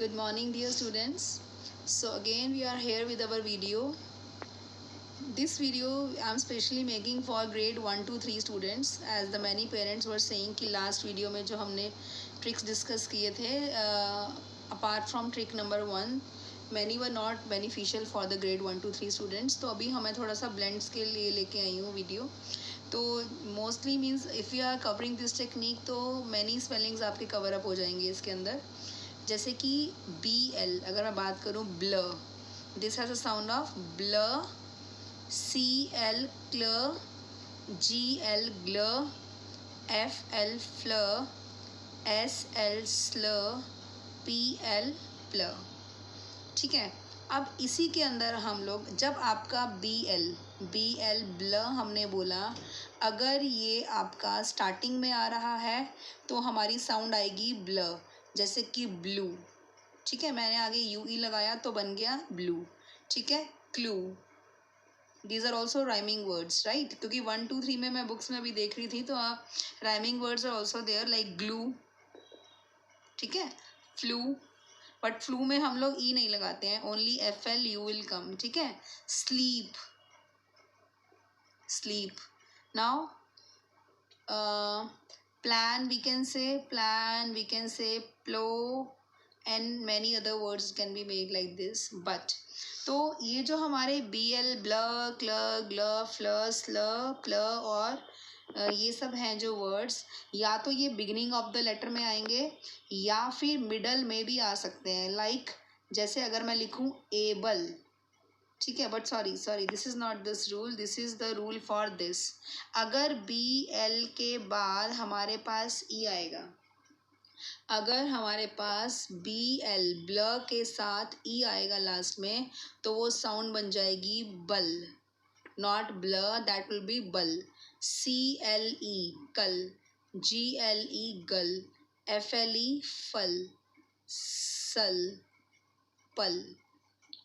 Good morning, dear students. So again we are here with our video. This video I am specially making for grade 1 to 3 students, as the many parents were saying कि last video में जो हमने tricks discuss किए थे, apart from trick number 1, many were not beneficial for the grade 1 to 3 students. तो अभी हमें थोड़ा सा blends के लिए लेके आई हूँ video. तो mostly means if you are covering this technique तो many spellings आपके cover up हो जाएंगे इसके अंदर. जैसे कि BL अगर मैं बात करूँ blur, this has a sound of blur, CL clear, GL glur, FL flur, SL slur, PL plur. ठीक है. अब इसी के अंदर हम लोग जब आपका BL ब्ल हमने बोला, अगर ये आपका स्टार्टिंग में आ रहा है तो हमारी साउंड आएगी ब्ल, जैसे कि ब्लू. ठीक है, मैंने आगे UE लगाया तो बन गया ब्लू. ठीक है. Clue, these are also rhyming words, right, क्योंकि 1 2 3 में मैं बुक्स में भी देख रही थी तो rhyming words are also there like glue. ठीक है. फ्लू, बट फ्लू में हम लोग ई नहीं लगाते हैं, only FL you will come. ठीक है. Sleep, sleep. Now plan, we can say plow, and many other words can be made like this. But तो ये जो हमारे BL ब्लर, क्लर, ग्लर, फ्लर, स्लर, प्लर और ये सब हैं जो वर्ड्स, या तो ये बिगिनिंग ऑफ द लेटर में आएंगे या फिर मिडल में भी आ सकते हैं. लाइक जैसे अगर मैं लिखूं एबल. ठीक है, but sorry this is not this rule, this is the rule for this. अगर BL के बाद हमारे पास ई आएगा, अगर हमारे पास BL ब्ल के साथ ई आएगा लास्ट में, तो वो साउंड बन जाएगी बल. नॉट ब्ल, दैट विल बी बल. CLE कल, GLE गल, FLE फल, सल, पल.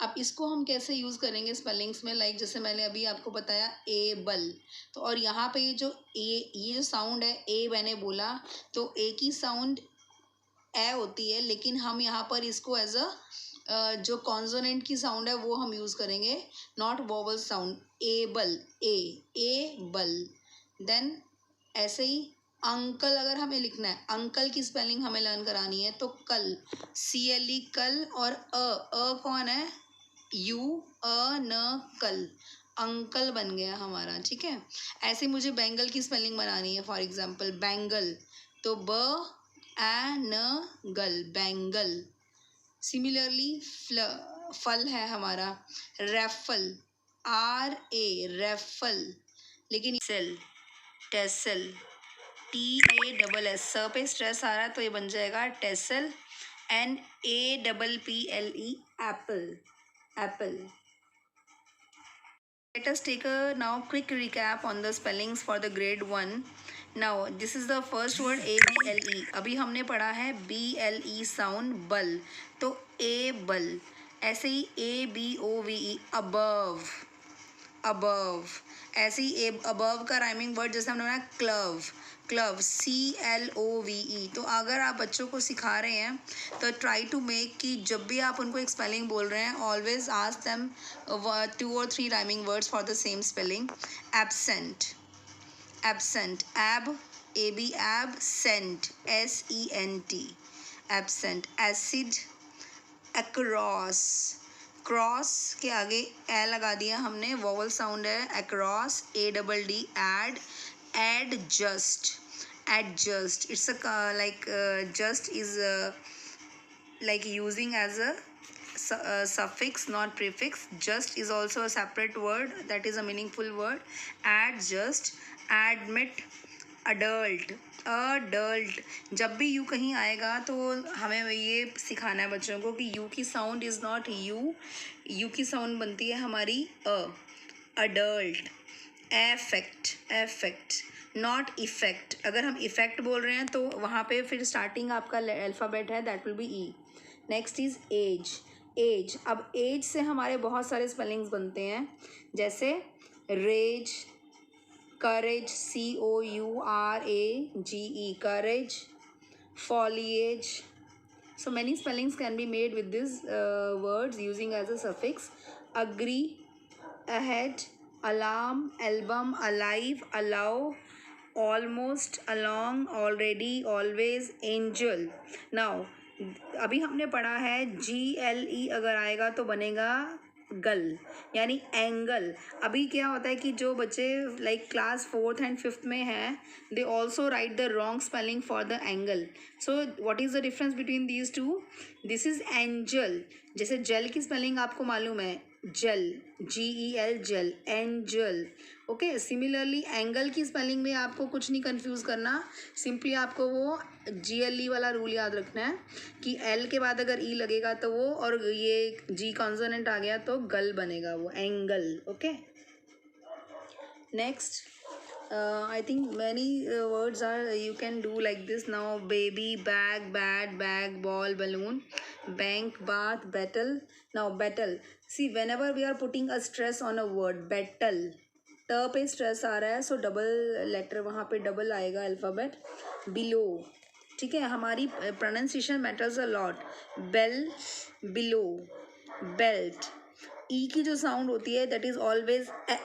अब इसको हम कैसे यूज़ करेंगे स्पेलिंग्स में, लाइक जैसे मैंने अभी आपको बताया एबल. तो और यहाँ पे ये जो साउंड है ए मैंने बोला, तो ए की साउंड ए होती है, लेकिन हम यहाँ पर इसको एज अ जो कॉन्सोनेंट की साउंड है वो हम यूज़ करेंगे, नॉट वोवल साउंड. एबल, ए बल. देन ऐसे ही अंकल अगर हमें लिखना है, अंकल की स्पेलिंग हमें लर्न करानी है, तो कल, CLE कल, और कौन है, यू न कल, अंकल बन गया हमारा. ठीक है. ऐसे मुझे बैंगल की स्पेलिंग बनानी है, फॉर एग्जांपल बैंगल, तो न गल, बैंगल. सिमिलरली फल है हमारा रेफल, RA रेफल, लेकिन सेल, टेसल, TASS, स पे स्ट्रेस आ रहा है तो ये बन जाएगा tassel. NAPPLE Apple, apple. Let us take a now quick recap on the spellings for the grade 1. Now this is the first word ABLE. अभी हमने पढ़ा है BLE sound बल, तो A बल. ऐसे ही ABOVE above, above. ऐसे ही above का राइमिंग वर्ड जैसे हमने बनाया क्लव, क्लव, CLOVE. तो अगर आप बच्चों को सिखा रहे हैं तो ट्राई टू मेक कि जब भी आप उनको एक स्पेलिंग बोल रहे हैं, always ask them 2 or 3 rhyming words for the same spelling. Absent, absent, ab, AB ab, sent, SENT, absent. Acid, across, cross के आगे ए लगा दिया हमने, वोवल साउंड है, across, ADD, add, adjust, adjust. It's a like just is like using as a suffix, not prefix. Just is also a separate word, that is a meaningful word. Adjust, admit, adult, adult. जब भी you कहीं आएगा तो हमें ये सिखाना है बच्चों को कि यू की साउंड इज़ नॉट यू की साउंड बनती है हमारी adult. Effect, effect, not effect. अगर हम इफेक्ट बोल रहे हैं तो वहाँ पे फिर स्टार्टिंग आपका अल्फ़ाबेट है, that will be E. Next is edge, edge. अब एज से हमारे बहुत सारे स्पेलिंग्स बनते हैं, जैसे rage, courage, COURAGE, courage, foliage, So many spellings can be made with these words using as a suffix. Agree, ahead, alarm, album, alive, allow, almost, along, already, always, angel. Now अभी हमने पढ़ा है GLE अगर आएगा तो बनेगा गल, यानी एंगल. अभी क्या होता है कि जो बच्चे like class 4th and 5th में हैं, they also write the wrong spelling for the angle. So what is the difference between these two? This is angel. जैसे जेल की स्पेलिंग आपको मालूम है, gel, GEL, gel, angel. Okay, similarly angle की spelling में आपको कुछ नहीं कंफ्यूज करना, सिंपली आपको वो GLE वाला रूल याद रखना है कि L के बाद अगर E लगेगा तो वो, और ये G कॉन्सोनेंट आ गया तो गल बनेगा वो, angle. Okay, next. I think many words are you can do like this now. Baby, bag, bat, bag, ball, balloon, bank, bath, battle. Now battle. See, whenever we are putting a stress on a word, battle, ट पे stress आ रहा है, सो double letter वहाँ पे double आएगा alphabet. Below, ठीक है, हमारी pronunciation matters a lot. Bell, below, belt. E की जो साउंड होती है that is always a.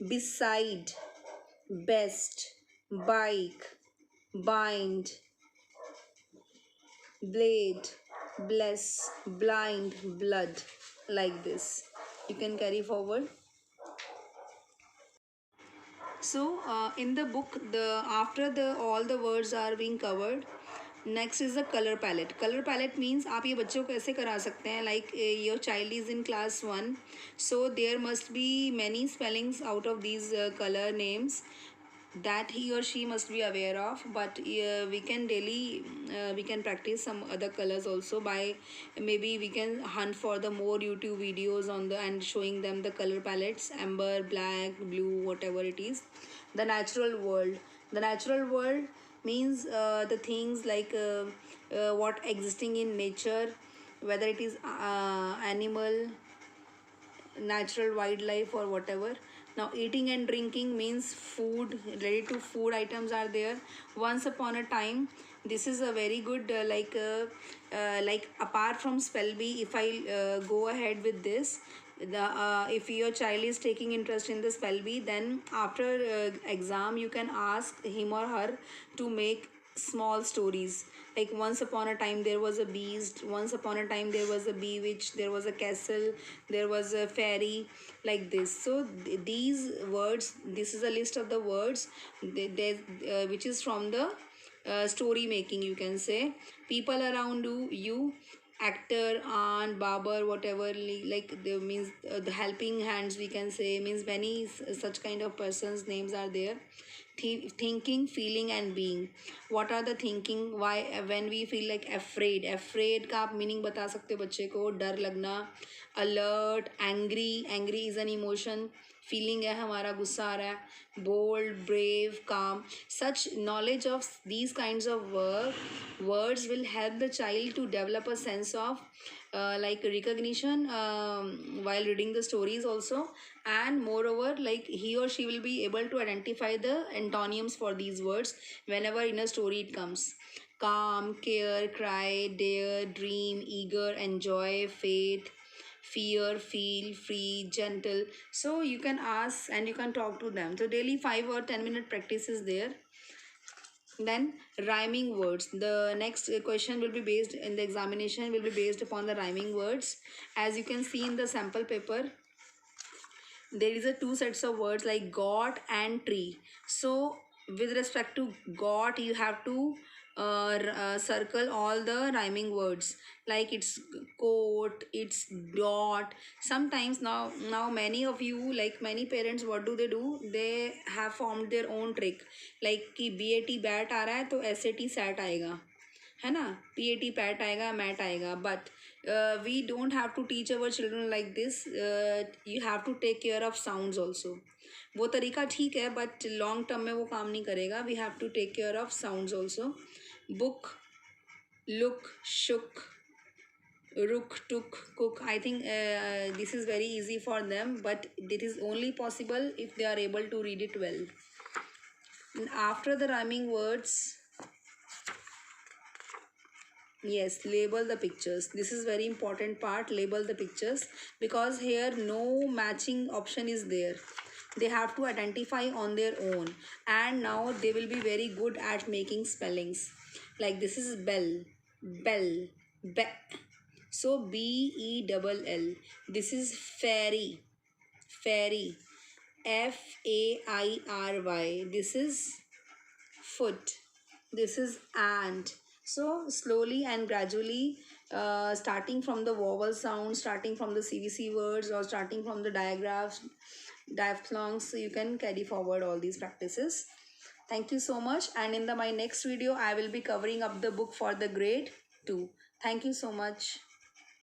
beside, best, bike, bind, blade, bless, blind, blood, like this. You can carry forward. So in the book, the after the all the words are being covered, next is the color palette. Color palette means आप ये बच्चों को ऐसे करा सकते हैं, like your child is in class 1, so there must be many spellings out of these color names that he or she must be aware of. But we can daily we can practice some other colors also by, maybe we can hunt for the more YouTube videos on the and showing them the color palettes, amber, black, blue, whatever it is. The natural world. The natural world means the things like what existing in nature, whether it is animal, natural wildlife, or whatever. Now eating and drinking means food, ready to food items are there. Once upon a time, this is a very good like apart from spell bee, if I go ahead with this, the if your child is taking interest in the spell bee, then after exam you can ask him or her to make small stories, like once upon a time there was a beast, once upon a time there was a bewitch, there was a castle, there was a fairy, like this. So these words, this is a list of the words which is from the story making, you can say. People around you, actor, aunt, barber, whatever, like they means the helping hands, we can say, means many such kind of persons names are there. Thinking, feeling and being. What are the thinking? Why when we feel like afraid, afraid का आप meaning बता सकते हो बच्चे को, डर लगना. Alert, angry, angry is an emotion, feeling है हमारा, गुस्सा आ रहा है. बोल्ड, ब्रेव, काम. सच knowledge of these kinds of words will help the child to develop a sense of like recognition while reading the stories also. And moreover, like he or she will be able to identify the antonyms for these words whenever in a story it comes. Calm, care, cry, dare, dream, eager, enjoy, fate, fear, feel, free, gentle. So you can ask and you can talk to them. So daily 5 or 10 minute practice is there. Then rhyming words. The next question will be based in the examination will be based upon the rhyming words. As you can see in the sample paper, there is a two sets of words like got and tree. So with respect to got, you have to circle all the rhyming words, like it's coat, it's dot. Sometimes now many of you, like many parents, what do? They have formed their own trick, like कि BAT bat आ रहा है तो SAT sat आएगा, है ना, PAT pat आएगा, mat आएगा. But we don't have to teach our children like this. You have to take care of sounds also. वो तरीका ठीक है बट लॉन्ग टर्म में वो काम नहीं करेगा. We have to take care of sounds also. Book, look, shook, rook, took, cook. I think this is very easy for them, but it is only possible if they are able to read it well. And after the rhyming words, Yes, label the pictures. This is very important part. Label the pictures because here no matching option is there. They have to identify on their own, and now they will be very good at making spellings. Like this is bell, bell, be. So BELL. This is fairy, fairy, FAIRY. This is foot. This is ant. So slowly and gradually, starting from the vowel sound, starting from the CVC words, or starting from the diagraphs, diphthongs, so you can carry forward all these practices. Thank you so much. And in my next video, I will be covering up the book for the grade 2. Thank you so much.